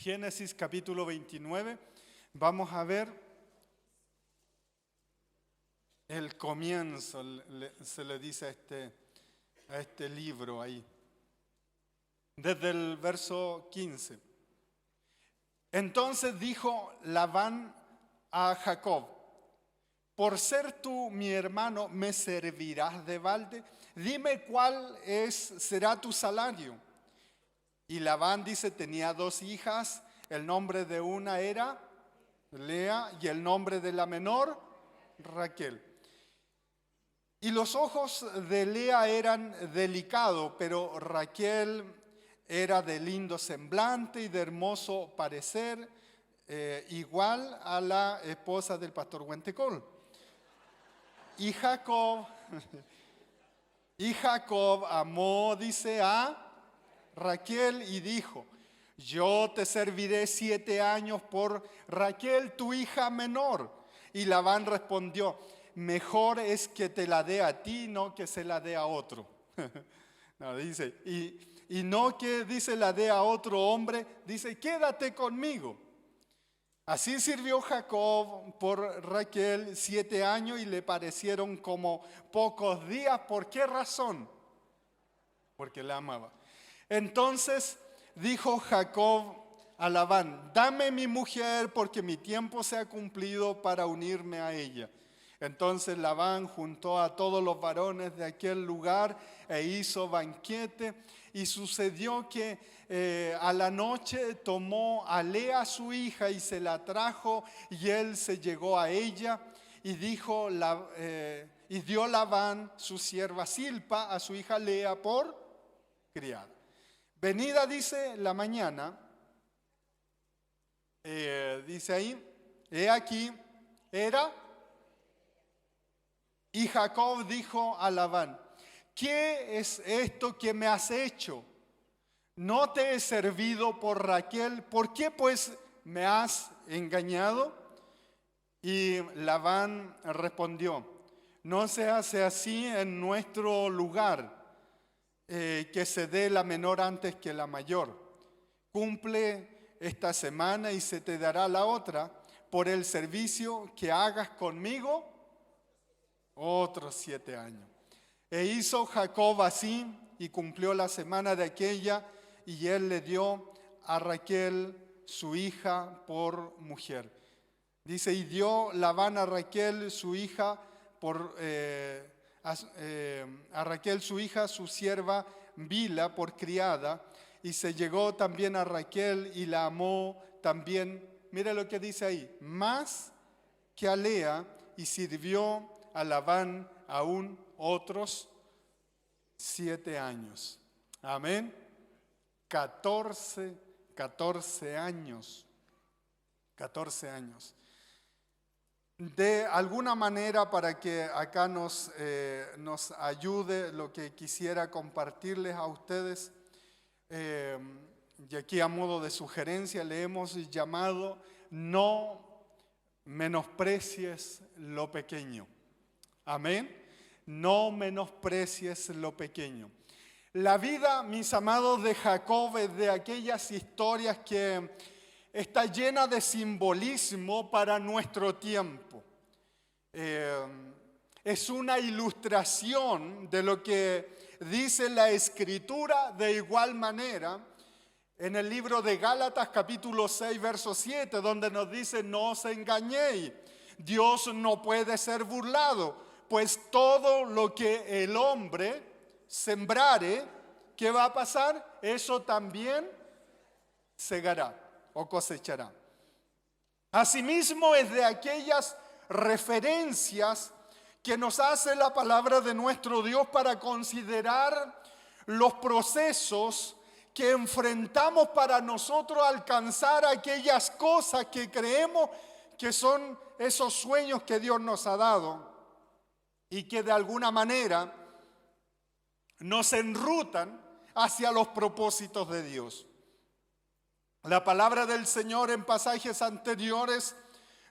Génesis capítulo 29, vamos a ver el comienzo, se le dice a este libro ahí, desde el verso 15. Entonces dijo Labán a Jacob: por ser tú mi hermano, ¿me servirás de balde? Dime cuál será tu salario. Y Labán dice, tenía 2 hijas, el nombre de una era Lea y el nombre de la menor Raquel. Y los ojos de Lea eran delicados, pero Raquel era de lindo semblante y de hermoso parecer, igual a la esposa del pastor Huentecol. Y Jacob amó, dice, a Raquel y dijo: yo te serviré 7 años por Raquel, tu hija menor. Y Labán respondió: mejor es que te la dé a ti, no que se la dé a otro. No, dice, y no que dice la dé a otro hombre, dice, quédate conmigo. Así sirvió Jacob por Raquel 7 años y le parecieron como pocos días. ¿Por qué razón? Porque la amaba. Entonces dijo Jacob a Labán: dame mi mujer, porque mi tiempo se ha cumplido para unirme a ella. Entonces Labán juntó a todos los varones de aquel lugar e hizo banquete. Y sucedió que a la noche tomó a Lea su hija y se la trajo, y él se llegó a ella. Y dio Labán su sierva Silpa a su hija Lea por criada. Venida, dice, la mañana, dice ahí, he aquí, era. Y Jacob dijo a Labán: ¿qué es esto que me has hecho? ¿No te he servido por Raquel? ¿Por qué pues me has engañado? Y Labán respondió: no se hace así en nuestro lugar, que se dé la menor antes que la mayor. Cumple esta semana y se te dará la otra por el servicio que hagas conmigo otros 7 años. E hizo Jacob así y cumplió la semana de aquella, y él le dio a Raquel su hija por mujer. Dice, y dio Labán a Raquel su hija a Raquel su hija, su sierva Bila, por criada, y se llegó también a Raquel y la amó también. Mira lo que dice ahí: más que a Lea, y sirvió a Labán aún otros 7 años. Amén. 14 años. 14 años. De alguna manera, para que acá nos ayude, lo que quisiera compartirles a ustedes, y aquí a modo de sugerencia le hemos llamado: no menosprecies lo pequeño. Amén. No menosprecies lo pequeño. La vida, mis amados, de Jacob es de aquellas historias que está llena de simbolismo para nuestro tiempo. Es una ilustración de lo que dice la Escritura. De igual manera, en el libro de Gálatas capítulo 6 verso 7, donde nos dice: no os engañéis, Dios no puede ser burlado, pues todo lo que el hombre sembrare, ¿qué va a pasar? Eso también segará o cosechará. Asimismo, es de aquellas referencias que nos hace la palabra de nuestro Dios para considerar los procesos que enfrentamos para nosotros alcanzar aquellas cosas que creemos que son esos sueños que Dios nos ha dado y que de alguna manera nos enrutan hacia los propósitos de Dios. La palabra del Señor en pasajes anteriores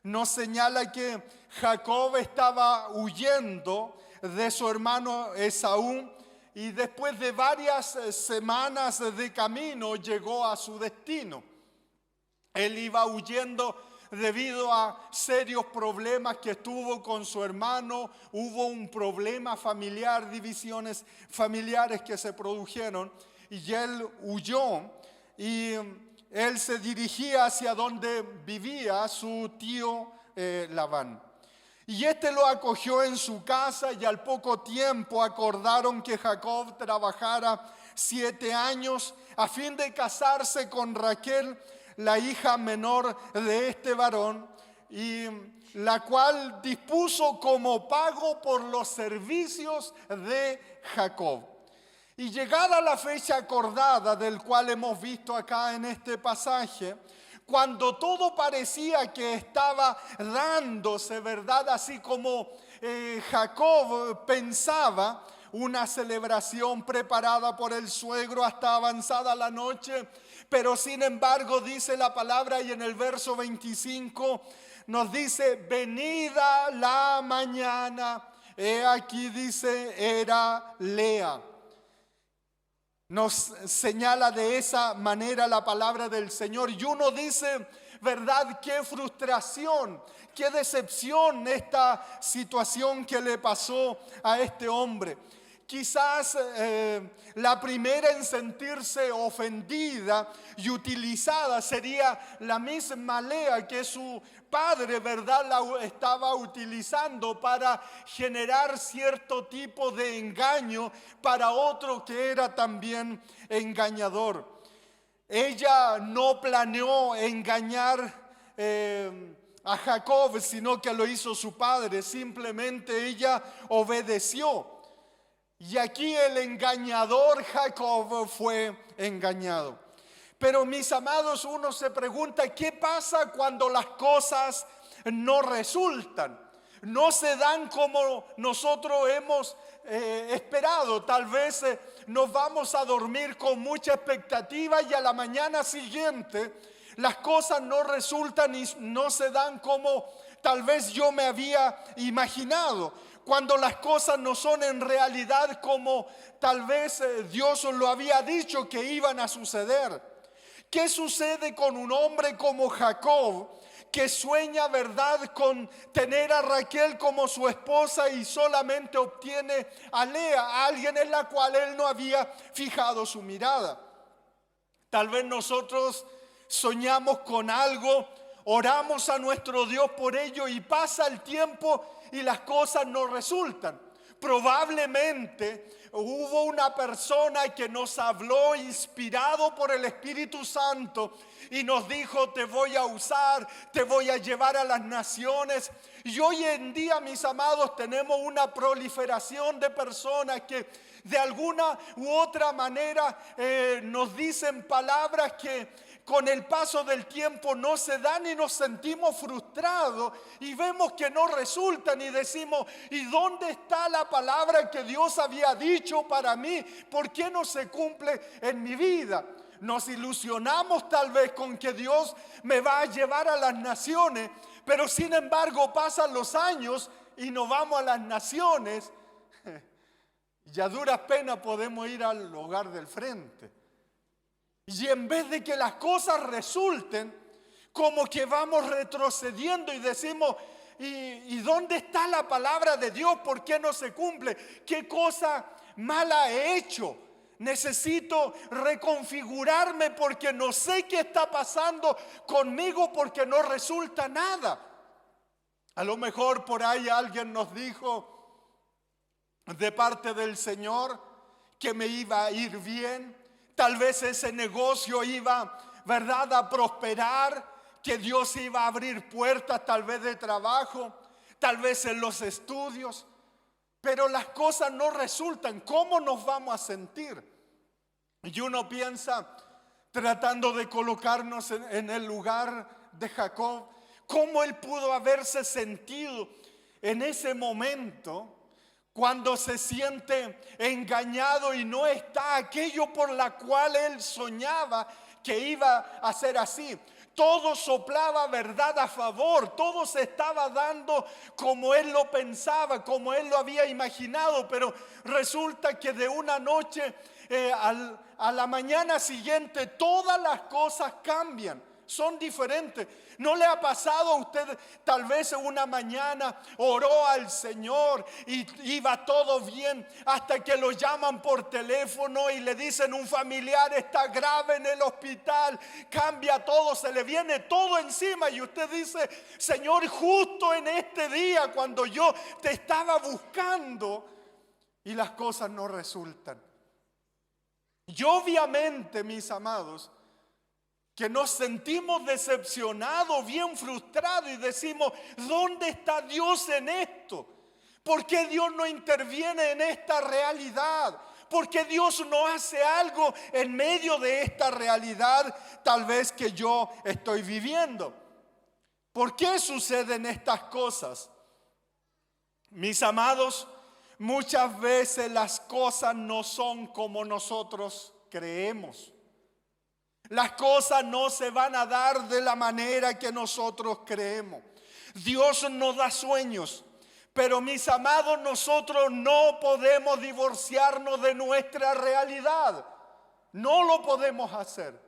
nos señala que Jacob estaba huyendo de su hermano Esaú, y después de varias semanas de camino llegó a su destino. Él iba huyendo debido a serios problemas que tuvo con su hermano. Hubo un problema familiar, divisiones familiares que se produjeron, y él huyó y él se dirigía hacia donde vivía su tío Labán. Y este lo acogió en su casa, y al poco tiempo acordaron que Jacob trabajara 7 años a fin de casarse con Raquel, la hija menor de este varón, y la cual dispuso como pago por los servicios de Jacob. Y llegada la fecha acordada, del cual hemos visto acá en este pasaje, cuando todo parecía que estaba dándose, ¿verdad? Así como Jacob pensaba, una celebración preparada por el suegro hasta avanzada la noche, pero sin embargo dice la palabra, y en el verso 25 nos dice: venida la mañana, he aquí, dice, era Lea. Nos señala de esa manera la palabra del Señor, y uno dice, ¿verdad? Qué frustración, qué decepción esta situación que le pasó a este hombre. Quizás la primera en sentirse ofendida y utilizada sería la misma Lea que su padre, ¿verdad?, la estaba utilizando para generar cierto tipo de engaño para otro que era también engañador. Ella no planeó engañar a Jacob, sino que lo hizo su padre. Simplemente ella obedeció. Y aquí el engañador Jacob fue engañado. Pero mis amados, uno se pregunta, ¿qué pasa cuando las cosas no resultan? No se dan como nosotros hemos esperado. Tal vez nos vamos a dormir con mucha expectativa, y a la mañana siguiente las cosas no resultan y no se dan como tal vez yo me había imaginado. Cuando las cosas no son en realidad como tal vez Dios lo había dicho que iban a suceder. ¿Qué sucede con un hombre como Jacob, que sueña, verdad, con tener a Raquel como su esposa y solamente obtiene a Lea, alguien en la cual él no había fijado su mirada? Tal vez nosotros soñamos con algo, oramos a nuestro Dios por ello, y pasa el tiempo y las cosas no resultan. Probablemente hubo una persona que nos habló inspirado por el Espíritu Santo y nos dijo: te voy a usar, te voy a llevar a las naciones. Y hoy en día, mis amados, tenemos una proliferación de personas que de alguna u otra manera nos dicen palabras que con el paso del tiempo no se dan, y nos sentimos frustrados y vemos que no resultan, y decimos: ¿y dónde está la palabra que Dios había dicho para mí? ¿Por qué no se cumple en mi vida? Nos ilusionamos tal vez con que Dios me va a llevar a las naciones, pero sin embargo pasan los años y nos vamos a las naciones y a duras penas podemos ir al hogar del frente. Y en vez de que las cosas resulten, como que vamos retrocediendo y decimos: ¿y dónde está la palabra de Dios? ¿Por qué no se cumple? ¿Qué cosa mala he hecho? Necesito reconfigurarme porque no sé qué está pasando conmigo, porque no resulta nada. A lo mejor por ahí alguien nos dijo de parte del Señor que me iba a ir bien. Tal vez ese negocio iba, ¿verdad?, a prosperar, que Dios iba a abrir puertas tal vez de trabajo, tal vez en los estudios, pero las cosas no resultan. ¿Cómo nos vamos a sentir? Y uno piensa, tratando de colocarnos en el lugar de Jacob, cómo él pudo haberse sentido en ese momento cuando se siente engañado y no está aquello por la cual él soñaba que iba a ser así. Todo soplaba, verdad, a favor, todo se estaba dando como él lo pensaba, como él lo había imaginado, pero resulta que de una noche a la mañana siguiente todas las cosas cambian. son diferentes. ¿No le ha pasado a usted tal vez en una mañana oró al Señor y iba todo bien hasta que lo llaman por teléfono y le dicen un familiar está grave en el hospital, cambia todo, se le viene todo encima y usted dice, Señor, justo en este día cuando yo te estaba buscando y las cosas no resultan? Y obviamente, mis amados, que nos sentimos decepcionados, bien frustrados y decimos, ¿dónde está Dios en esto? ¿Por qué Dios no interviene en esta realidad? ¿Por qué Dios no hace algo en medio de esta realidad tal vez que yo estoy viviendo? ¿Por qué suceden estas cosas? Mis amados, muchas veces las cosas no son como nosotros creemos. Las cosas no se van a dar de la manera que nosotros creemos. Dios nos da sueños, pero mis amados, nosotros no podemos divorciarnos de nuestra realidad. No lo podemos hacer.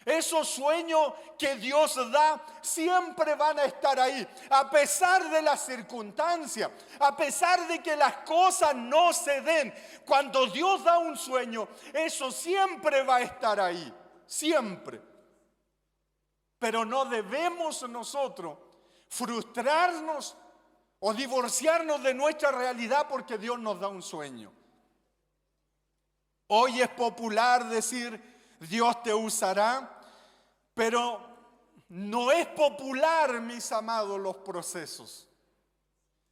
Esos sueños que Dios da siempre van a estar ahí, a pesar de las circunstancias, a pesar de que las cosas no se den. Cuando Dios da un sueño, eso siempre va a estar ahí. Siempre. Pero no debemos nosotros frustrarnos o divorciarnos de nuestra realidad porque Dios nos da un sueño. Hoy es popular decir Dios te usará, pero no es popular, mis amados, los procesos.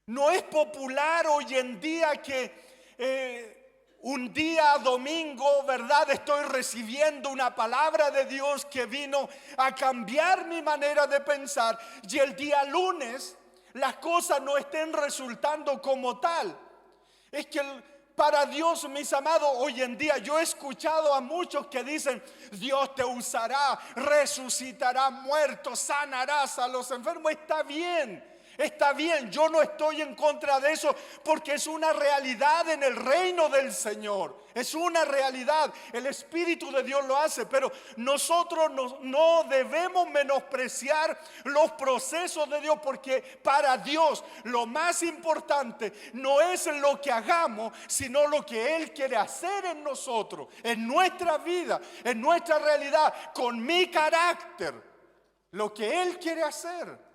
No es popular hoy en día que un día domingo, ¿verdad? Estoy recibiendo una palabra de Dios que vino a cambiar mi manera de pensar y el día lunes las cosas no estén resultando como tal. Es que para Dios, mis amados, hoy en día yo he escuchado a muchos que dicen, Dios te usará, resucitará muertos, sanarás a los enfermos. Está bien, yo no estoy en contra de eso porque es una realidad en el reino del Señor. Es una realidad, el Espíritu de Dios lo hace, pero nosotros no debemos menospreciar los procesos de Dios porque para Dios lo más importante no es lo que hagamos, sino lo que Él quiere hacer en nosotros, en nuestra vida, en nuestra realidad, con mi carácter, lo que Él quiere hacer.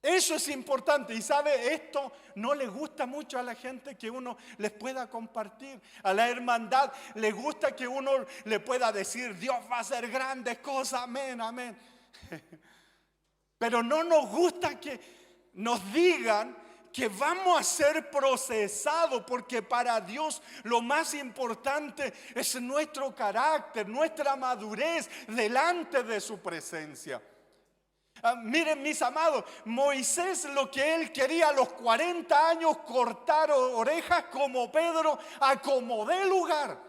Eso es importante y sabe, esto no le gusta mucho a la gente que uno les pueda compartir. A la hermandad le gusta que uno le pueda decir, Dios va a hacer grandes cosas, amén, amén. Pero no nos gusta que nos digan que vamos a ser procesados porque para Dios lo más importante es nuestro carácter, nuestra madurez delante de su presencia. Miren, mis amados, Moisés lo que él quería a los 40 años cortar orejas como Pedro a como dé lugar.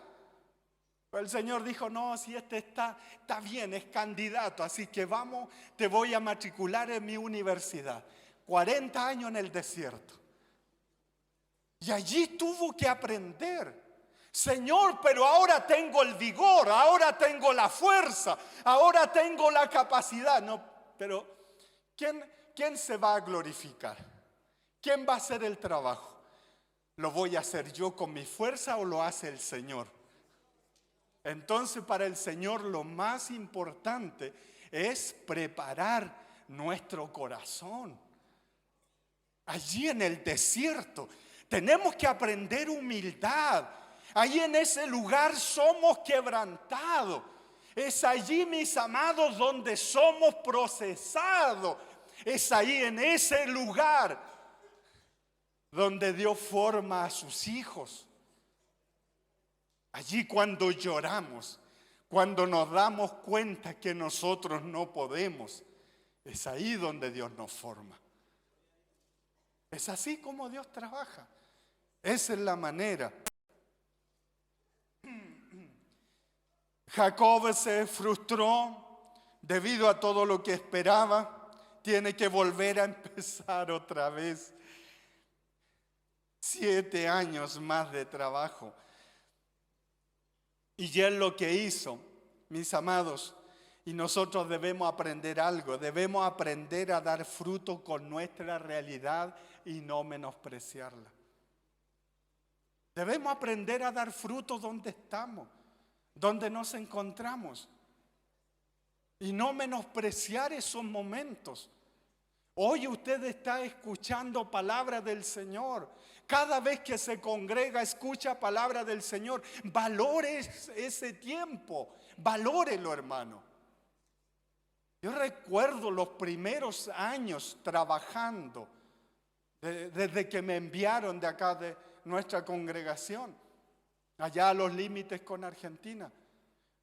Pero el Señor dijo, no, si este está bien, es candidato, así que vamos, te voy a matricular en mi universidad. 40 años en el desierto. Y allí tuvo que aprender. Señor, pero ahora tengo el vigor, ahora tengo la fuerza, ahora tengo la capacidad. No. Pero, ¿quién se va a glorificar? ¿Quién va a hacer el trabajo? ¿Lo voy a hacer yo con mi fuerza o lo hace el Señor? Entonces, para el Señor lo más importante es preparar nuestro corazón. Allí en el desierto tenemos que aprender humildad. Allí en ese lugar somos quebrantados. Es allí, mis amados, donde somos procesados. Es ahí, en ese lugar, donde Dios forma a sus hijos. Allí cuando lloramos, cuando nos damos cuenta que nosotros no podemos, es ahí donde Dios nos forma. Es así como Dios trabaja. Esa es la manera. Jacob se frustró debido a todo lo que esperaba. Tiene que volver a empezar otra vez. 7 años más de trabajo. Y él lo que hizo, mis amados, Y nosotros debemos aprender algo, debemos aprender a dar fruto con nuestra realidad y no menospreciarla. Debemos aprender a dar fruto donde estamos, donde nos encontramos. Y no menospreciar esos momentos. Hoy usted está escuchando palabra del Señor. Cada vez que se congrega, escucha palabra del Señor. Valore ese tiempo. Valórelo, hermano. Yo recuerdo los primeros años trabajando, desde que me enviaron de acá de nuestra congregación, allá a los límites con Argentina.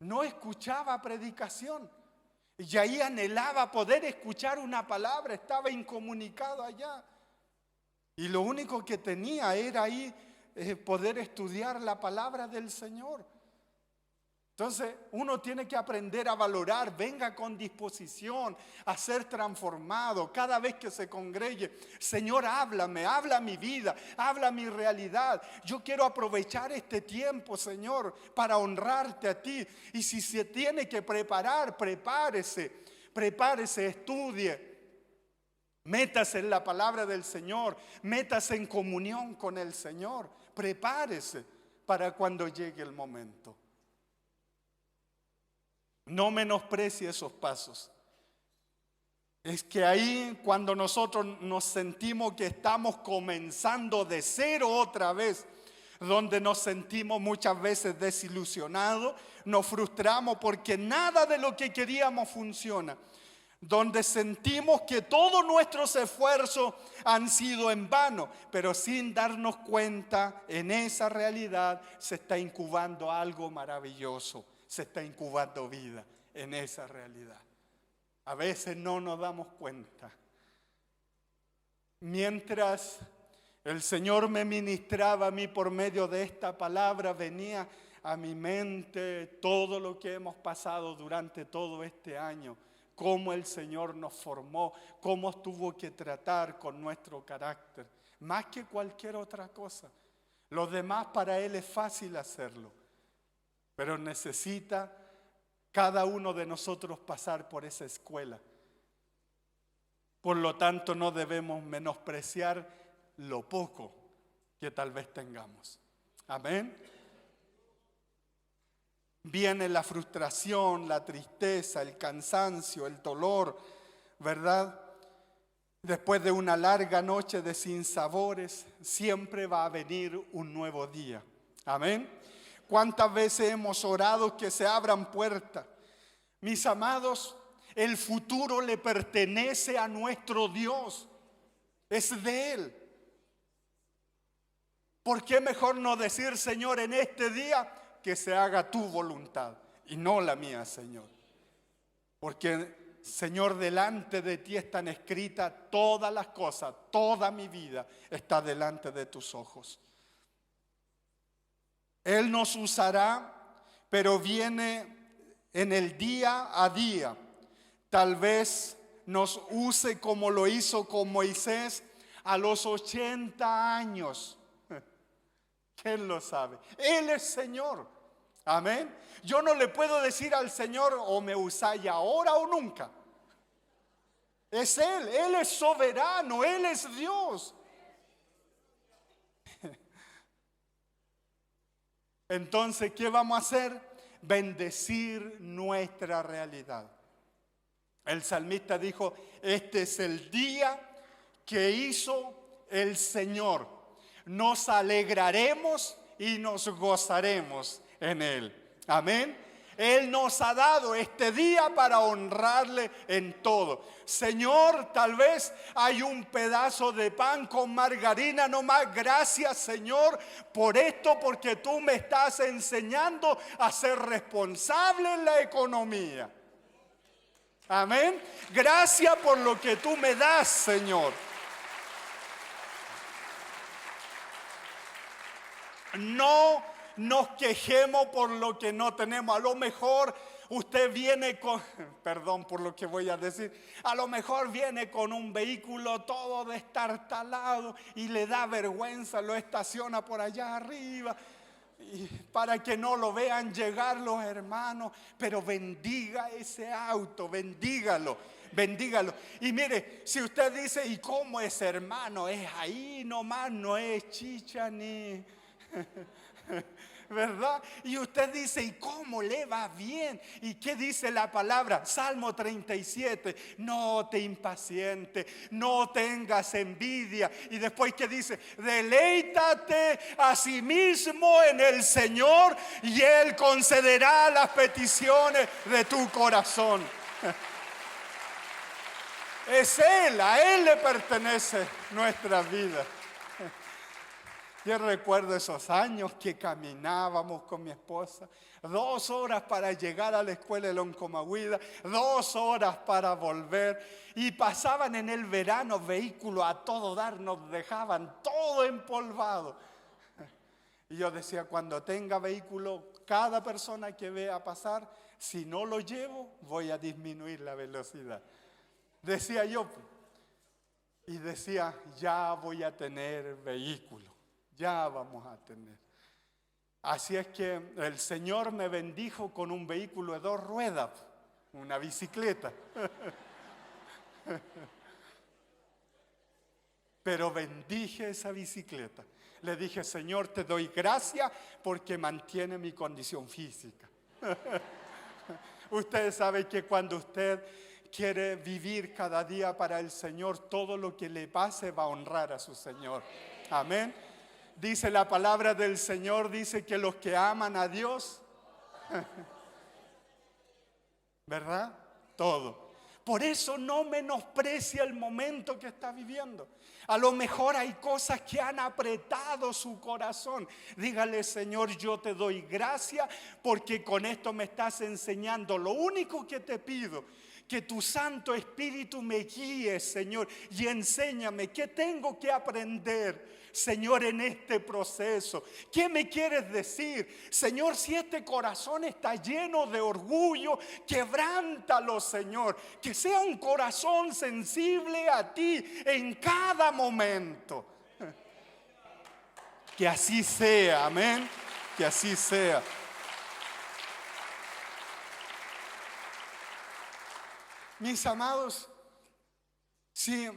No escuchaba predicación. Y ahí anhelaba poder escuchar una palabra, estaba incomunicado allá. Y lo único que tenía era ahí poder estudiar la palabra del Señor. Entonces uno tiene que aprender a valorar, venga con disposición a ser transformado cada vez que se congregue. Señor, háblame, habla mi vida, habla mi realidad. Yo quiero aprovechar este tiempo, Señor, para honrarte a ti. Y si se tiene que preparar, prepárese, estudie. Métase en la palabra del Señor, métase en comunión con el Señor. Prepárese para cuando llegue el momento. No menosprecie esos pasos. Es que ahí cuando nosotros nos sentimos que estamos comenzando de cero otra vez, donde nos sentimos muchas veces desilusionados, nos frustramos porque nada de lo que queríamos funciona, donde sentimos que todos nuestros esfuerzos han sido en vano, pero sin darnos cuenta, en esa realidad se está incubando algo maravilloso. Se está incubando vida en esa realidad. A veces no nos damos cuenta. Mientras el Señor me ministraba a mí por medio de esta palabra, venía a mi mente todo lo que hemos pasado durante todo este año, cómo el Señor nos formó, cómo tuvo que tratar con nuestro carácter, más que cualquier otra cosa. Lo demás para Él es fácil hacerlo. Pero necesita cada uno de nosotros pasar por esa escuela. Por lo tanto, no debemos menospreciar lo poco que tal vez tengamos. Amén. Viene la frustración, la tristeza, el cansancio, el dolor, ¿verdad? Después de una larga noche de sinsabores, siempre va a venir un nuevo día. Amén. ¿Cuántas veces hemos orado que se abran puertas? Mis amados, el futuro le pertenece a nuestro Dios. Es de Él. ¿Por qué mejor no decir, Señor, en este día que se haga tu voluntad y no la mía, Señor? Porque, Señor, delante de ti están escritas todas las cosas, toda mi vida está delante de tus ojos. Él nos usará, pero viene en el día a día. Tal vez nos use como lo hizo con Moisés a los 80 años. ¿Quién lo sabe? Él es Señor. Amén. Yo no le puedo decir al Señor, o me usáis ahora o nunca. Es Él es soberano, Él es Dios. Entonces, ¿qué vamos a hacer? Bendecir nuestra realidad. El salmista dijo, este es el día que hizo el Señor. Nos alegraremos y nos gozaremos en Él. Amén. Él nos ha dado este día para honrarle en todo. Señor, tal vez hay un pedazo de pan con margarina nomás. Gracias, Señor, por esto, porque tú me estás enseñando a ser responsable en la economía. Amén. Gracias por lo que tú me das, Señor. No nos quejemos por lo que no tenemos. A lo mejor usted viene con, perdón por lo que voy a decir, a lo mejor viene con un vehículo todo destartalado y le da vergüenza, lo estaciona por allá arriba y para que no lo vean llegar los hermanos, pero bendiga ese auto, bendígalo, bendígalo. Y mire, si usted dice, ¿y cómo es, hermano? Es ahí nomás, no es chicha ni... ¿Verdad? Y usted dice, ¿y cómo le va bien? ¿Y qué dice la palabra? Salmo 37, no te impacientes, no tengas envidia. Y después, ¿qué dice? Deleítate a sí mismo en el Señor y Él concederá las peticiones de tu corazón. Es Él, a Él le pertenece nuestra vida. Yo recuerdo esos años que caminábamos con mi esposa, 2 horas para llegar a la escuela de Loncomahuida, 2 horas para volver, y pasaban en el verano vehículos a todo dar, nos dejaban todo empolvado. Y yo decía, cuando tenga vehículo, cada persona que vea pasar, si no lo llevo, voy a disminuir la velocidad. Decía yo, y decía, ya voy a tener vehículo. Ya vamos a tener. Así es que el Señor me bendijo con un vehículo de 2 ruedas, una bicicleta. Pero bendije esa bicicleta. Le dije, Señor, te doy gracias porque mantiene mi condición física. Usted sabe que cuando usted quiere vivir cada día para el Señor, todo lo que le pase va a honrar a su Señor. Amén. Dice la palabra del Señor, dice que los que aman a Dios, ¿verdad? Todo. Por eso no menosprecia el momento que está viviendo. A lo mejor hay cosas que han apretado su corazón. Dígale, Señor, yo te doy gracias porque con esto me estás enseñando. Lo único que te pido, que tu Santo Espíritu me guíe, Señor, y enséñame qué tengo que aprender, Señor, en este proceso. ¿Qué me quieres decir? Señor, si este corazón está lleno de orgullo, quebrántalo, Señor. Que sea un corazón sensible a ti en cada momento. Que así sea, amén. Que así sea. Mis amados, si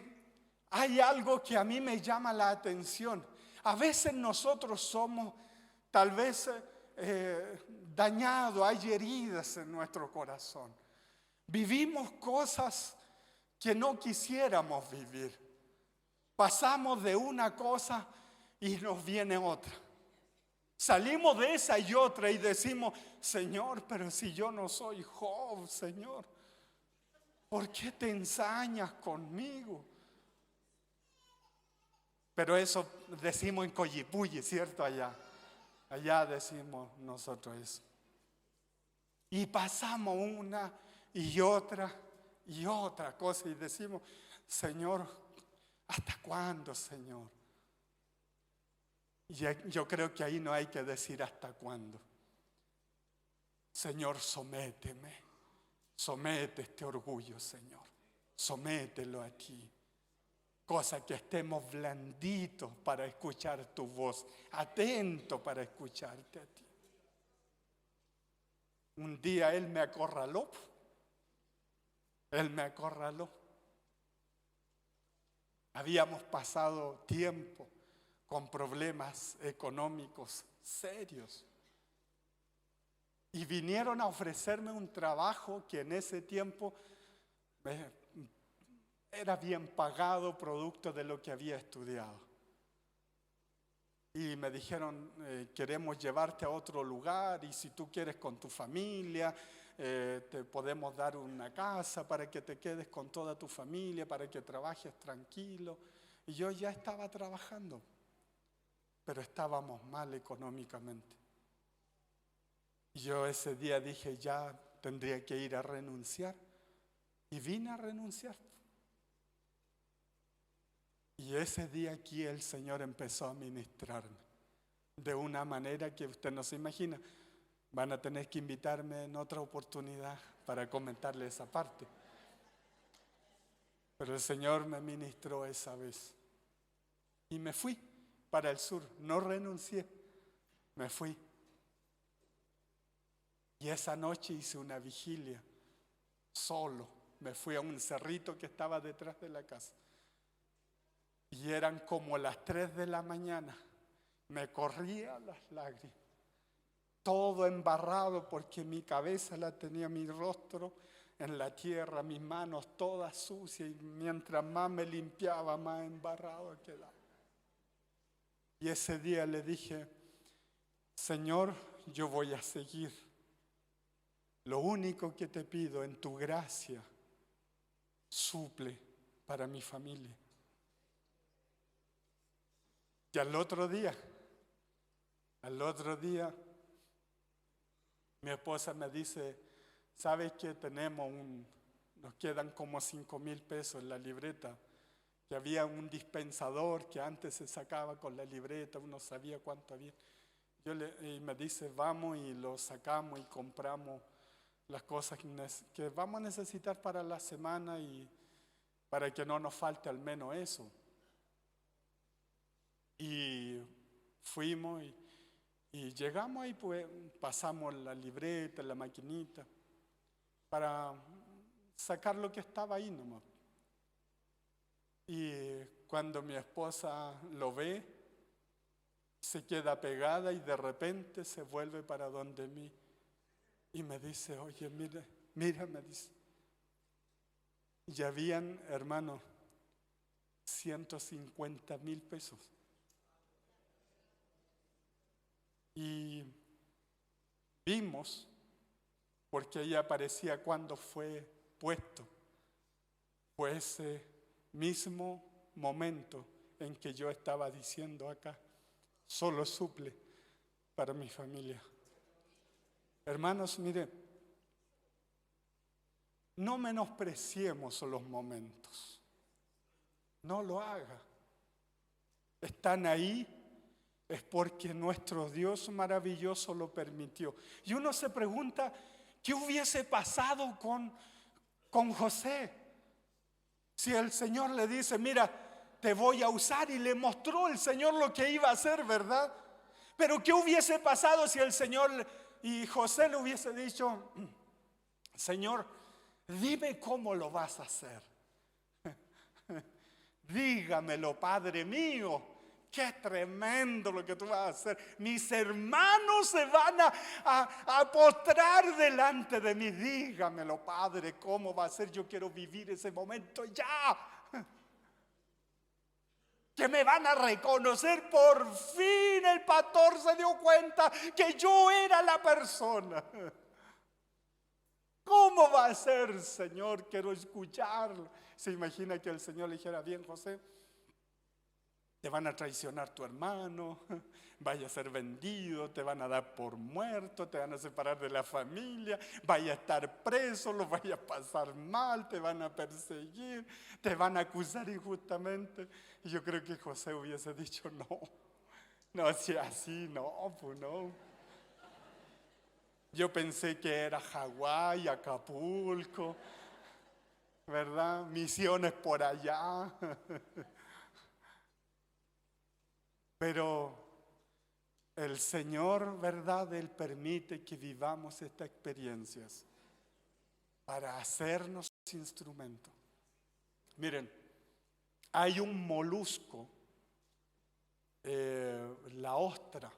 hay algo que a mí me llama la atención, a veces nosotros somos tal vez dañados, hay heridas en nuestro corazón. Vivimos cosas que no quisiéramos vivir. Pasamos de una cosa y nos viene otra. Salimos de esa y otra y decimos, Señor, pero si yo no soy Job, Señor, ¿por qué te ensañas conmigo? Pero eso decimos en Coyipulli, ¿cierto? Allá decimos nosotros eso. Y pasamos una y otra cosa y decimos, Señor, ¿hasta cuándo, Señor? Y yo creo que ahí no hay que decir hasta cuándo. Señor, sométeme. Somete este orgullo, Señor. Somételo a ti. Cosa que estemos blanditos para escuchar tu voz, atentos para escucharte a ti. Un día Él me acorraló. Él me acorraló. Habíamos pasado tiempo con problemas económicos serios. Y vinieron a ofrecerme un trabajo que en ese tiempo era bien pagado, producto de lo que había estudiado. Y me dijeron, queremos llevarte a otro lugar y si tú quieres con tu familia, te podemos dar una casa para que te quedes con toda tu familia, para que trabajes tranquilo. Y yo ya estaba trabajando, pero estábamos mal económicamente. Y yo ese día dije, ya tendría que ir a renunciar. Y vine a renunciar. Y ese día aquí el Señor empezó a ministrarme de una manera que usted no se imagina. Van a tener que invitarme en otra oportunidad para comentarle esa parte. Pero el Señor me ministró esa vez. Y me fui para el sur, no renuncié, me fui. Y esa noche hice una vigilia solo. Me fui a un cerrito que estaba detrás de la casa. Y eran como las 3 de la mañana. Me corrían las lágrimas. Todo embarrado porque mi cabeza la tenía, mi rostro en la tierra, mis manos todas sucias. Y mientras más me limpiaba, más embarrado quedaba. Y ese día le dije: Señor, yo voy a seguir. Lo único que te pido, en tu gracia, suple para mi familia. Y al otro día, mi esposa me dice: ¿sabes qué? Nos quedan como 5,000 pesos en la libreta. Que había un dispensador que antes se sacaba con la libreta, uno sabía cuánto había. Y me dice: vamos y lo sacamos y compramos las cosas que vamos a necesitar para la semana y para que no nos falte al menos eso. Y fuimos y llegamos ahí, pues pasamos la libreta, la maquinita, para sacar lo que estaba ahí nomás. Y cuando mi esposa lo ve, se queda pegada y de repente se vuelve para donde mí y me dice: oye, mira, me dice. Y habían, hermano, 150,000 pesos. Y vimos, porque ahí aparecía cuando fue puesto, fue ese mismo momento en que yo estaba diciendo acá: solo suple para mi familia. Hermanos, mire, no menospreciemos los momentos. No lo haga. Están ahí, es porque nuestro Dios maravilloso lo permitió. Y uno se pregunta: ¿qué hubiese pasado con José? Si el Señor le dice: mira, te voy a usar, y le mostró el Señor lo que iba a hacer, ¿verdad? Pero ¿qué hubiese pasado si el Señor y José le hubiese dicho: Señor, dime cómo lo vas a hacer? Dígamelo, Padre mío. Qué tremendo lo que tú vas a hacer. Mis hermanos se van a postrar delante de mí. Dígamelo, Padre, cómo va a ser. Yo quiero vivir ese momento ya. Que me van a reconocer. Por fin el pastor se dio cuenta que yo era la persona. ¿Cómo va a ser, Señor? Quiero escucharlo. Se imagina que el Señor le dijera: bien, José, te van a traicionar tu hermano, vaya a ser vendido, te van a dar por muerto, te van a separar de la familia, vaya a estar preso, lo vaya a pasar mal, te van a perseguir, te van a acusar injustamente. Y yo creo que José hubiese dicho: no, si así, no, pues no. Yo pensé que era Hawái, Acapulco, ¿verdad? Misiones por allá. Pero el Señor, ¿verdad? Él permite que vivamos estas experiencias para hacernos instrumento. Miren, hay un molusco, la ostra.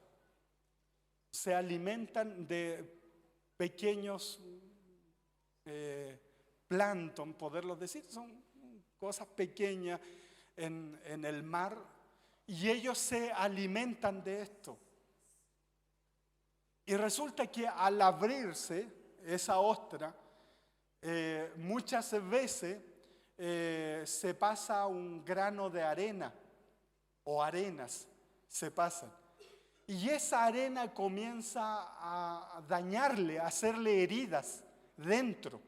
Se alimentan de pequeños plancton, poderlo decir. Son cosas pequeñas en el mar. Y ellos se alimentan de esto. Y resulta que al abrirse esa ostra, muchas veces se pasa un grano de arena o arenas, se pasan. Y esa arena comienza a dañarle, a hacerle heridas dentro.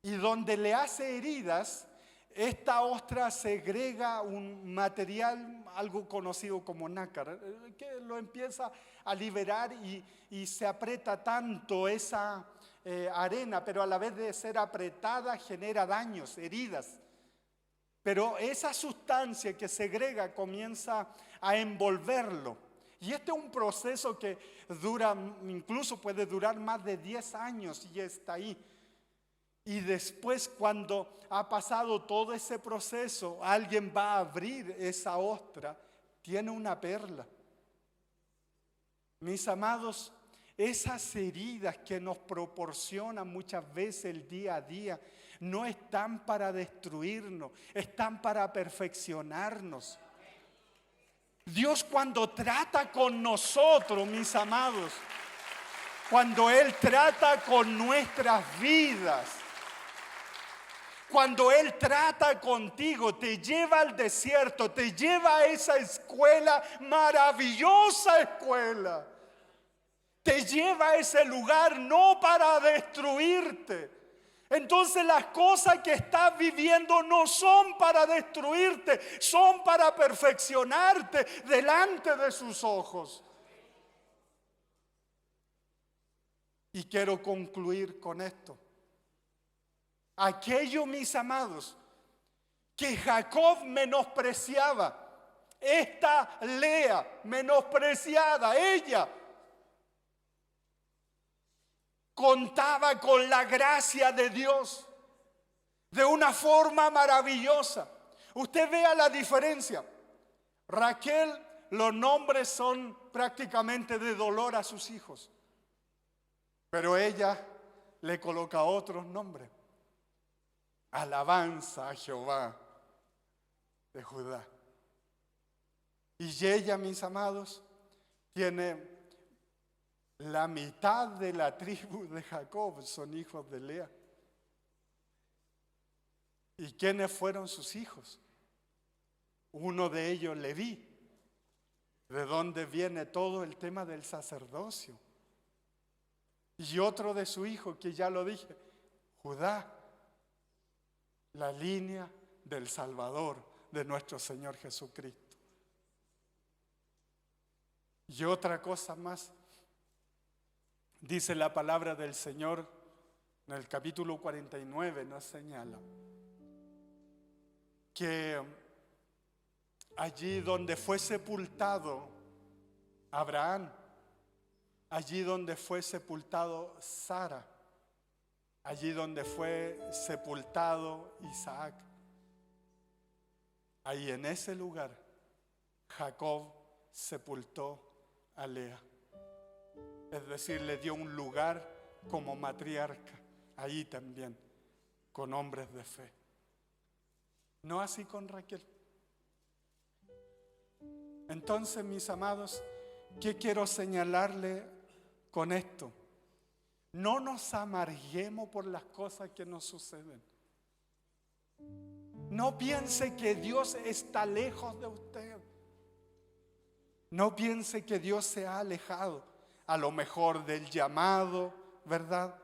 Y donde le hace heridas, esta ostra segrega un material, algo conocido como nácar, que lo empieza a liberar y se aprieta tanto esa arena, pero a la vez de ser apretada genera daños, heridas. Pero esa sustancia que segrega comienza a envolverlo Y este es un proceso que dura, incluso puede durar más de 10 años y está ahí. Y después, cuando ha pasado todo ese proceso, alguien va a abrir esa ostra, tiene una perla. Mis amados, esas heridas que nos proporcionan muchas veces el día a día, no están para destruirnos, están para perfeccionarnos. Dios, cuando trata con nosotros, mis amados, cuando Él trata con nuestras vidas, cuando Él trata contigo, te lleva al desierto, te lleva a esa escuela, maravillosa escuela. Te lleva a ese lugar no para destruirte. Entonces las cosas que estás viviendo no son para destruirte, son para perfeccionarte delante de sus ojos. Y quiero concluir con esto. Aquello, mis amados, que Jacob menospreciaba, esta Lea menospreciada, ella contaba con la gracia de Dios de una forma maravillosa. Usted vea la diferencia. Raquel, los nombres son prácticamente de dolor a sus hijos, pero ella le coloca otros nombres. Alabanza a Jehová de Judá. Y ella, mis amados, tiene la mitad de la tribu de Jacob, son hijos de Lea. ¿Y quiénes fueron sus hijos? Uno de ellos, Leví, de donde viene todo el tema del sacerdocio. Y otro de su hijo, que ya lo dije, Judá, la línea del Salvador, de nuestro Señor Jesucristo. Y otra cosa más, dice la palabra del Señor en el capítulo 49, nos señala que allí donde fue sepultado Abraham, allí donde fue sepultado Sara, allí donde fue sepultado Isaac, ahí en ese lugar Jacob sepultó a Lea. Es decir, le dio un lugar como matriarca, ahí también, con hombres de fe. No así con Raquel. Entonces, mis amados, ¿qué quiero señalarle con esto? No nos amarguemos por las cosas que nos suceden. No piense que Dios está lejos de usted. No piense que Dios se ha alejado, a lo mejor del llamado, ¿verdad?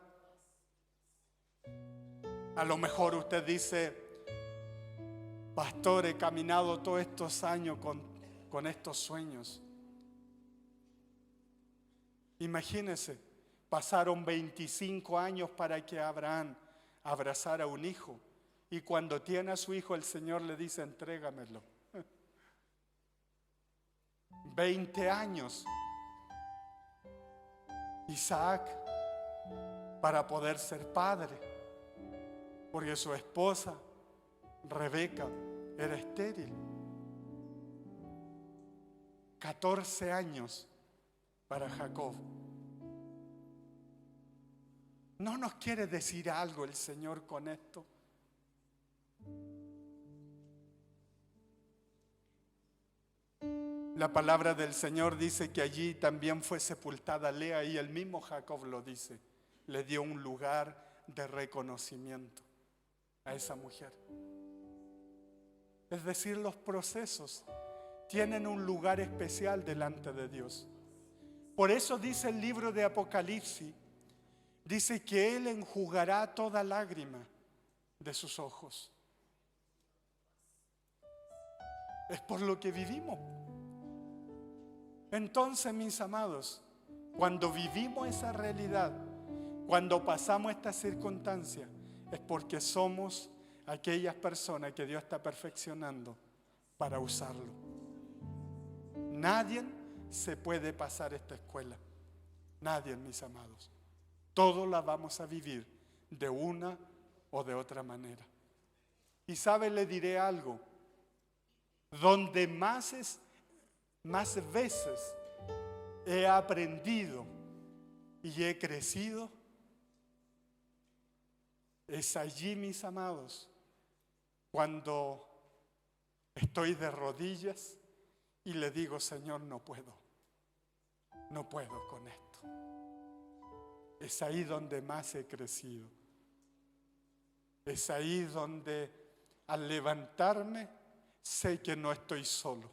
A lo mejor usted dice, pastor, he caminado todos estos años con estos sueños. Imagínese, pasaron 25 años para que Abraham abrazara a un hijo. Y cuando tiene a su hijo, el Señor le dice, entrégamelo. 20 años. Isaac, para poder ser padre, porque su esposa, Rebeca, era estéril. 14 años para Jacob. ¿No nos quiere decir algo el Señor con esto? La palabra del Señor dice que allí también fue sepultada Lea, y el mismo Jacob lo dice. Le dio un lugar de reconocimiento a esa mujer. Es decir, los procesos tienen un lugar especial delante de Dios. Por eso dice el libro de Apocalipsis, dice que Él enjugará toda lágrima de sus ojos. Es por lo que vivimos. Entonces, mis amados, cuando vivimos esa realidad, cuando pasamos estas circunstancias, es porque somos aquellas personas que Dios está perfeccionando para usarlo. Nadie se puede pasar esta escuela. Nadie, mis amados. Todos la vamos a vivir de una o de otra manera. Y sabe, le diré algo. Donde más veces he aprendido y he crecido, es allí, mis amados, cuando estoy de rodillas y le digo: Señor, no puedo con esto. Es ahí donde más he crecido. Es ahí donde al levantarme sé que no estoy solo.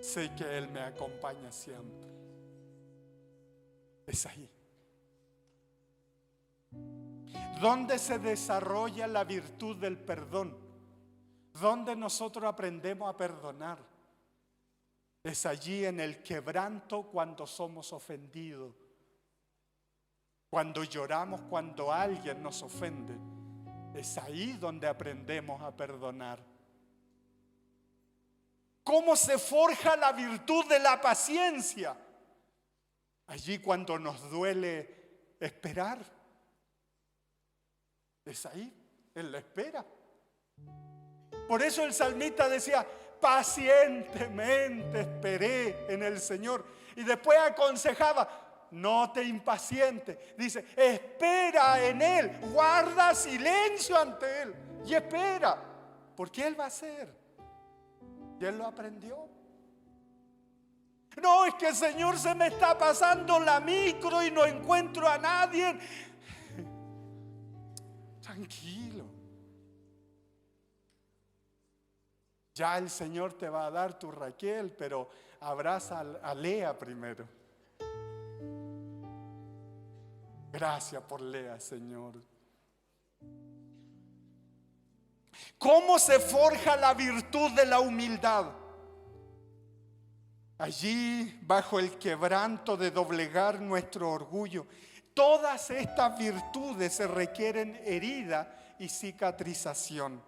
Sé que Él me acompaña siempre. Es ahí donde se desarrolla la virtud del perdón, donde nosotros aprendemos a perdonar. Es allí en el quebranto, cuando somos ofendidos, cuando lloramos cuando alguien nos ofende. Es ahí donde aprendemos a perdonar. ¿Cómo se forja la virtud de la paciencia? Allí cuando nos duele esperar. Es ahí, en la espera. Por eso el salmista decía: pacientemente esperé en el Señor. Y después aconsejaba: no te impacientes. Dice: espera en Él, guarda silencio ante Él y espera, porque Él va a hacer. Y Él lo aprendió. No, es que el Señor, se me está pasando la micro y no encuentro a nadie. Tranquilo. Ya el Señor te va a dar tu Raquel, pero abraza a Lea primero. Gracias por Lea, Señor. ¿Cómo se forja la virtud de la humildad? Allí, bajo el quebranto de doblegar nuestro orgullo. Todas estas virtudes se requieren herida y cicatrización.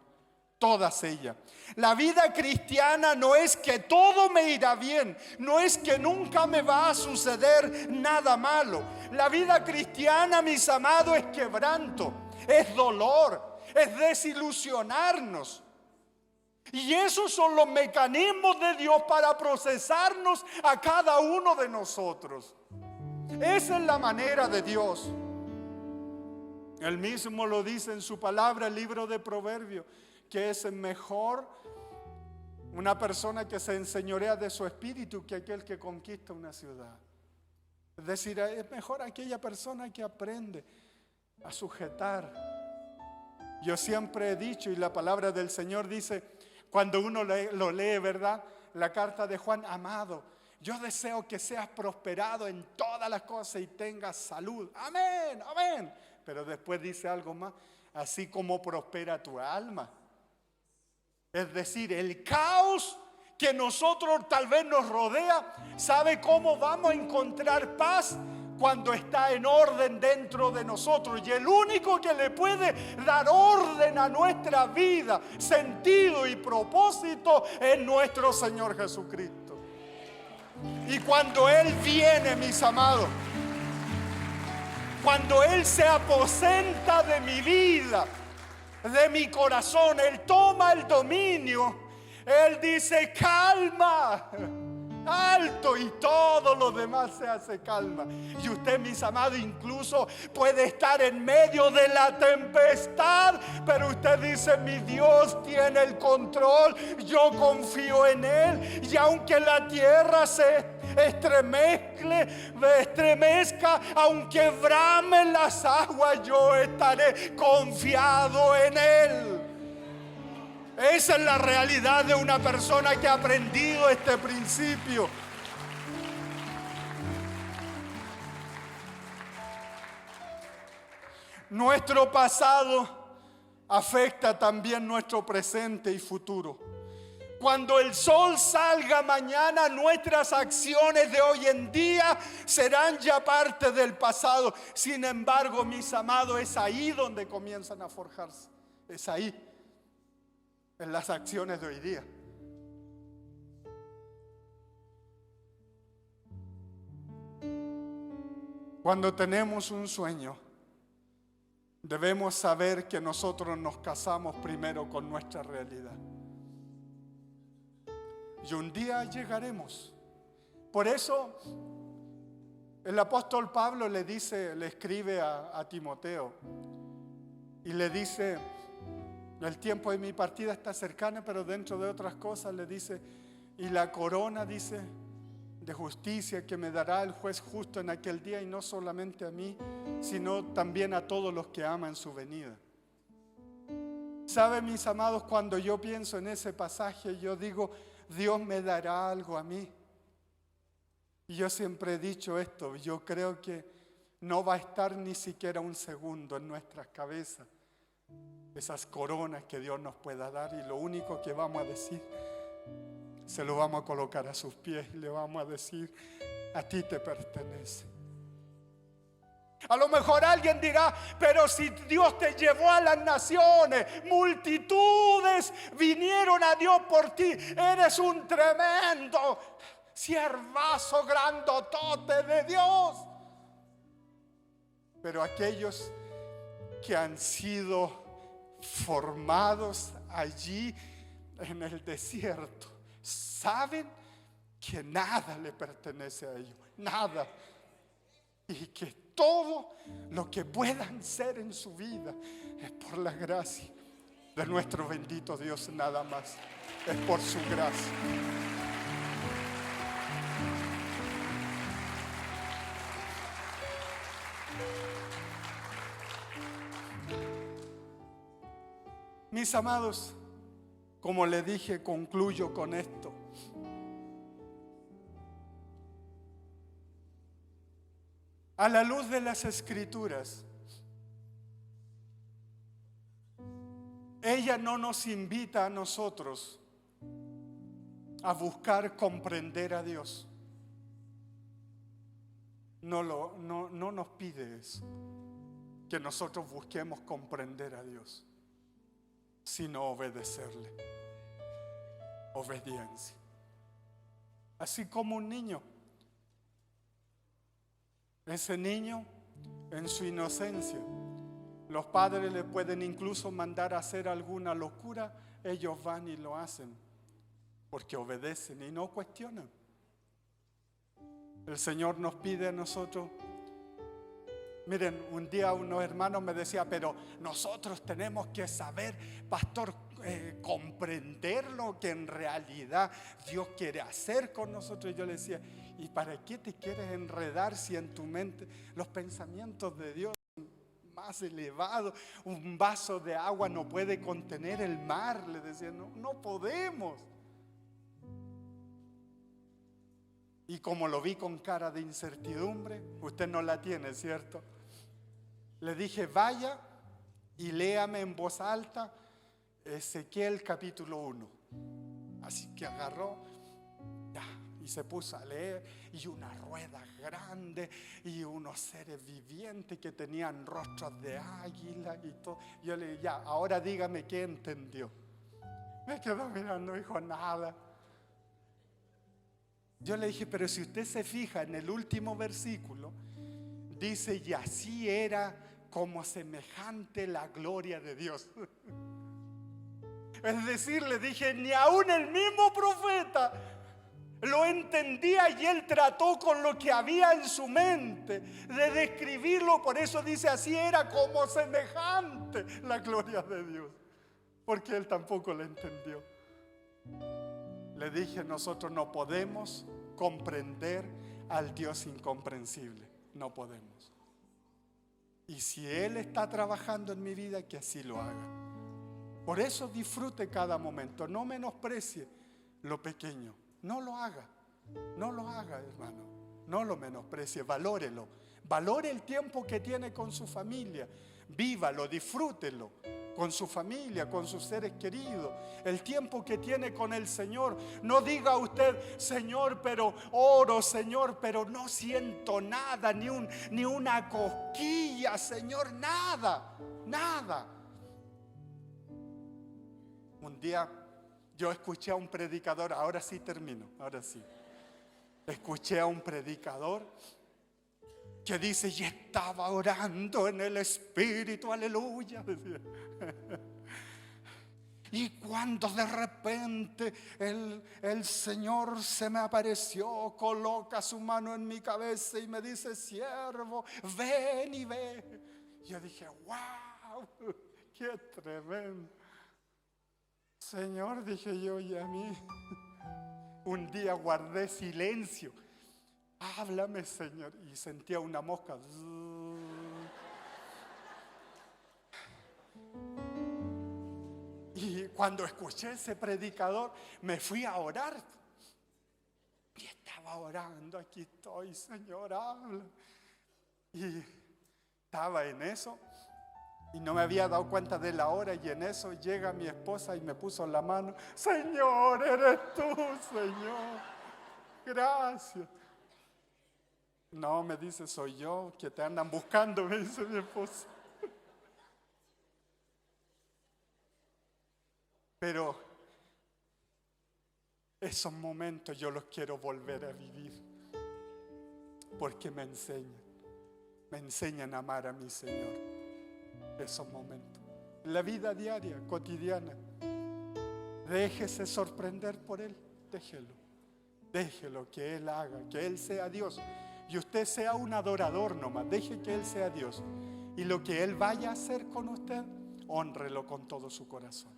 Todas ellas. La vida cristiana no es que todo me irá bien, no es que nunca me va a suceder nada malo. La vida cristiana, mis amados, es quebranto, es dolor, es desilusionarnos. Y esos son los mecanismos de Dios para procesarnos a cada uno de nosotros. Esa es la manera de Dios. Él mismo lo dice en su palabra, el libro de Proverbios, que es mejor una persona que se enseñorea de su espíritu que aquel que conquista una ciudad. Es decir, es mejor aquella persona que aprende a sujetar. Yo siempre he dicho, y la palabra del Señor dice, cuando uno lo lee, ¿verdad? La carta de Juan: amado, yo deseo que seas prosperado en todas las cosas y tengas salud. Amén, amén. Pero después dice algo más: así como prospera tu alma. Es decir, el caos que nosotros tal vez nos rodea, ¿sabe cómo vamos a encontrar paz? Cuando está en orden dentro de nosotros. Y el único que le puede dar orden a nuestra vida, sentido y propósito, es nuestro Señor Jesucristo. Y cuando Él viene, mis amados, cuando Él se aposenta de mi vida, de mi corazón, Él toma el dominio, Él dice: calma, alto, y todo lo demás se hace calma. Y usted, mis amados, incluso puede estar en medio de la tempestad, pero usted dice: mi Dios tiene el control, yo confío en Él. Y aunque la tierra se estremezca, aunque bramen las aguas, yo estaré confiado en Él. Esa es la realidad de una persona que ha aprendido este principio. Nuestro pasado afecta también nuestro presente y futuro. Cuando el sol salga mañana, nuestras acciones de hoy en día serán ya parte del pasado. Sin embargo, mis amados, es ahí donde comienzan a forjarse. Es ahí, en las acciones de hoy día. Cuando tenemos un sueño, debemos saber que nosotros nos casamos primero con nuestra realidad. Y un día llegaremos. Por eso el apóstol Pablo le escribe a Timoteo y le dice: el tiempo de mi partida está cercana, pero dentro de otras cosas le dice: y la corona, dice, de justicia que me dará el juez justo en aquel día, y no solamente a mí, sino también a todos los que aman su venida. ¿Saben, mis amados? Cuando yo pienso en ese pasaje, yo digo: Dios me dará algo a mí. Y yo siempre he dicho esto: yo creo que no va a estar ni siquiera un segundo en nuestras cabezas esas coronas que Dios nos pueda dar, y lo único que vamos a decir, se lo vamos a colocar a sus pies y le vamos a decir: a ti te pertenece. A lo mejor alguien dirá: pero si Dios te llevó a las naciones, multitudes vinieron a Dios por ti, eres un tremendo siervazo grandotote de Dios. Pero aquellos que han sido formados allí en el desierto saben que nada le pertenece a ellos, nada, y que todo lo que puedan ser en su vida es por la gracia de nuestro bendito Dios, nada más, es por su gracia. Mis amados, como le dije, concluyo con esto. A la luz de las Escrituras, ella no nos invita a nosotros a buscar comprender a Dios. No nos pide eso, que nosotros busquemos comprender a Dios, sino obedecerle. Obediencia. Así como un niño. Ese niño, en su inocencia, los padres le pueden incluso mandar a hacer alguna locura, ellos van y lo hacen, porque obedecen y no cuestionan. El Señor nos pide a nosotros. Miren, un día unos hermanos me decían: pero nosotros tenemos que saber, pastor, comprender lo que en realidad Dios quiere hacer con nosotros. Y yo le decía: ¿y para qué te quieres enredar si en tu mente los pensamientos de Dios son más elevados? Un vaso de agua no puede contener el mar. Le decía: no podemos. Y como lo vi con cara de incertidumbre, usted no la tiene, ¿cierto? Le dije: vaya y léame en voz alta Ezequiel capítulo 1. Así que agarró y se puso a leer, y una rueda grande y unos seres vivientes que tenían rostros de águila y todo. Yo le dije: ya, ahora dígame qué entendió. Me quedó mirando, dijo: nada. Yo le dije: pero si usted se fija en el último versículo, dice: y así era como semejante la gloria de Dios. Es decir, le dije, ni aún el mismo profeta lo entendía, y él trató con lo que había en su mente de describirlo. Por eso dice: así era como semejante la gloria de Dios, porque él tampoco lo entendió. Le dije: nosotros no podemos comprender al Dios incomprensible, no podemos. Y si Él está trabajando en mi vida, que así lo haga. Por eso disfrute cada momento, no menosprecie lo pequeño, no lo haga, hermano, no lo menosprecie, valórelo, valore el tiempo que tiene con su familia, vívalo, disfrútelo con su familia, con sus seres queridos, el tiempo que tiene con el Señor. No diga usted: Señor, pero oro, Señor, pero no siento nada, ni una cosquilla, Señor, nada. Un día yo escuché a un predicador, ahora sí termino, escuché a un predicador que dice, y estaba orando en el Espíritu, aleluya. Y cuando de repente el Señor se me apareció, coloca su mano en mi cabeza y me dice, siervo, ven y ve. Yo dije, wow, qué tremendo. Señor, dije yo, y a mí un día guardé silencio. Háblame, Señor. Y sentía una mosca. Y cuando escuché ese predicador, me fui a orar. Y estaba orando, aquí estoy, Señor, habla. Y estaba en eso. Y no me había dado cuenta de la hora. Y en eso llega mi esposa y me puso la mano. Señor, eres tú, Señor. Gracias. No, me dice, soy yo, que te andan buscando, me dice mi esposa. Pero esos momentos yo los quiero volver a vivir, porque me enseñan a amar a mi Señor. Esos momentos, la vida diaria, cotidiana, déjese sorprender por Él, déjelo que Él haga, que Él sea Dios. Y usted sea un adorador nomás, deje que Él sea Dios. Y lo que Él vaya a hacer con usted, hónrelo con todo su corazón.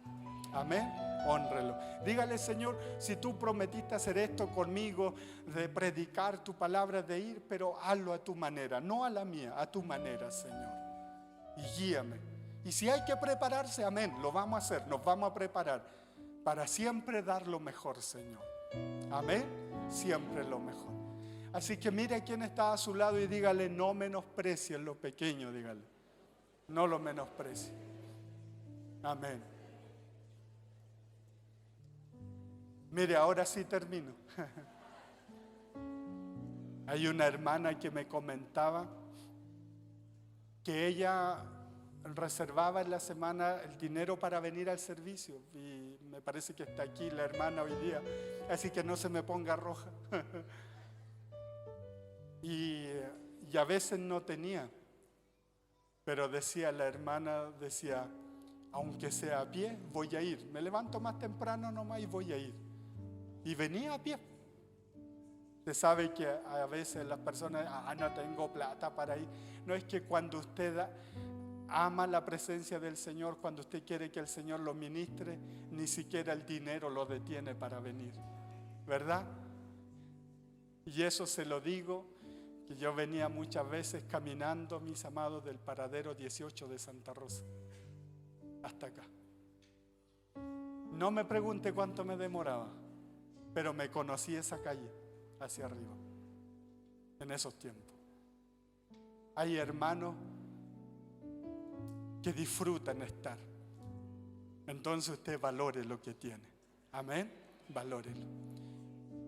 Amén, hónrelo. Dígale, Señor, si tú prometiste hacer esto conmigo, de predicar tu palabra, de ir, pero hazlo a tu manera, no a la mía, a tu manera, Señor. Y guíame. Y si hay que prepararse, amén, lo vamos a hacer, nos vamos a preparar para siempre dar lo mejor, Señor. Amén, siempre lo mejor. Así que mire a quien está a su lado y dígale, no menosprecies lo pequeño, dígale. No lo menosprecies. Amén. Mire, ahora sí termino. Hay una hermana que me comentaba que ella reservaba en la semana el dinero para venir al servicio. Y me parece que está aquí la hermana hoy día. Así que no se me ponga roja. Y a veces no tenía, pero decía la hermana, decía, aunque sea a pie, voy a ir. Me levanto más temprano nomás y voy a ir. Y venía a pie. Usted sabe que a veces las personas, no tengo plata para ir. No, es que cuando usted ama la presencia del Señor, cuando usted quiere que el Señor lo ministre, ni siquiera el dinero lo detiene para venir, ¿verdad? Y eso se lo digo, que yo venía muchas veces caminando, mis amados, del paradero 18 de Santa Rosa hasta acá. No me pregunte cuánto me demoraba, pero me conocí esa calle hacia arriba en esos tiempos. Hay hermanos que disfrutan estar. Entonces usted valore lo que tiene. Amén, valórelo.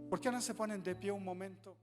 ¿Por qué no se ponen de pie un momento?